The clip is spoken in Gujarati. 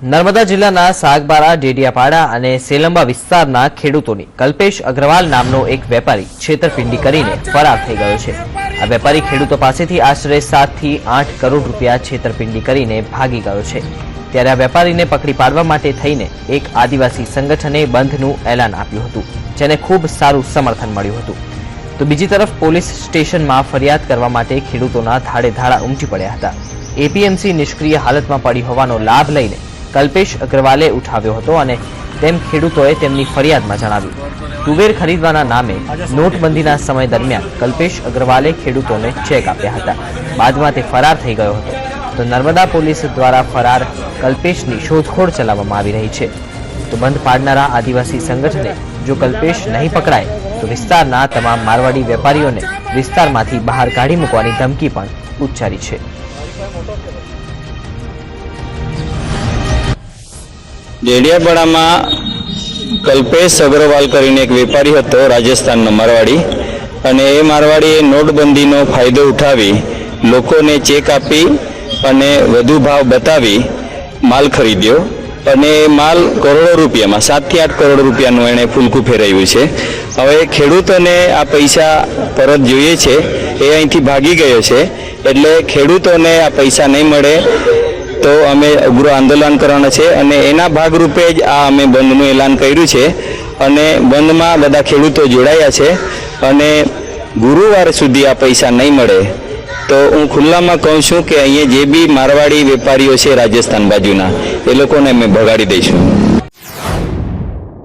નર્મદા જિલ્લાના સાગબારા, ડેડિયાપાડા અને સેલંબા વિસ્તારના ખેડૂતોની કલ્પેશ અગ્રવાલ નામનો એક વેપારી છેતરપિંડી કરીને ફરાર થઈ ગયો છે। આ વેપારી ખેડૂતો પાસેથી આશરે 7 થી 8 કરોડ રૂપિયા છેતરપિંડી કરીને ભાગી ગયો છે। ત્યારે આ વેપારીને પકડી પાડવા માટે થઈને એક આદિવાસી સંગઠને બંધનું એલાન આપ્યું હતું, જેને ખૂબ સારું સમર્થન મળ્યું હતું। તો બીજી તરફ પોલીસ સ્ટેશનમાં ફરિયાદ કરવા માટે ખેડૂતોના ધાડે ધાડા ઉમટી પડ્યા હતા। એપીએમસી નિષ્ક્રિય હાલતમાં પડી હોવાનો લાભ લઈને કલ્પેશ અગ્રવાલે ઉઠાવ્યો હતો અને તેમ ખેડૂતોએ તેમની ફરિયાદમાં જણાવ્યું। તુવેર ખરીદવાના નામે નોટબંધીના સમય દરમિયાન કલ્પેશ અગ્રવાલે ખેડૂતોને ચેક આપ્યા હતા। બાદમાં તે ફરાર થઈ ગયો હતો। તો નર્મદા પોલીસ દ્વારા ફરાર કલ્પેશની શોધખોળ ચલાવવામાં આવી રહી છે। તો બંધ પાડનારા આદિવાસી સંગઠને જો કલ્પેશ નહીં પકડાય તો વિસ્તારના તમામ મારવાડી વેપારીઓને વિસ્તારમાંથી બહાર કાઢી મૂકવાની ધમકી પણ ઉચ્ચારી છે। ડેડિયાપાડામાં કલ્પેશ અગ્રવાલ કરીને એક વેપારી હતો, રાજસ્થાનનો મારવાડી, અને એ મારવાડીએ નોટબંધીનો ફાયદો ઉઠાવી લોકોને ચેક આપી અને વધુ ભાવ બતાવી માલ ખરીદ્યો અને એ માલ કરોડો રૂપિયામાં 7 થી 8 કરોડ રૂપિયાનું એણે ફૂલકું ફેરવ્યું છે। હવે ખેડૂતોને આ પૈસા પરત જોઈએ છે, એ અહીંથી ભાગી ગયો છે, એટલે ખેડૂતોને આ પૈસા નહીં મળે તો અમે ઉગ્ર આંદોલન કરવાના છે અને એના ભાગરૂપે જ આ અમે બંધનું એલાન કર્યું છે અને બંધમાં બધા ખેડૂતો જોડાયા છે અને ગુરુવાર સુધી આ પૈસા નહીં મળે તો હું ખુલ્લામાં કહું છું કે અહીંયા જે બી મારવાડી વેપારીઓ છે રાજસ્થાન બાજુના, એ લોકોને અમે ભગાડી દઈશું।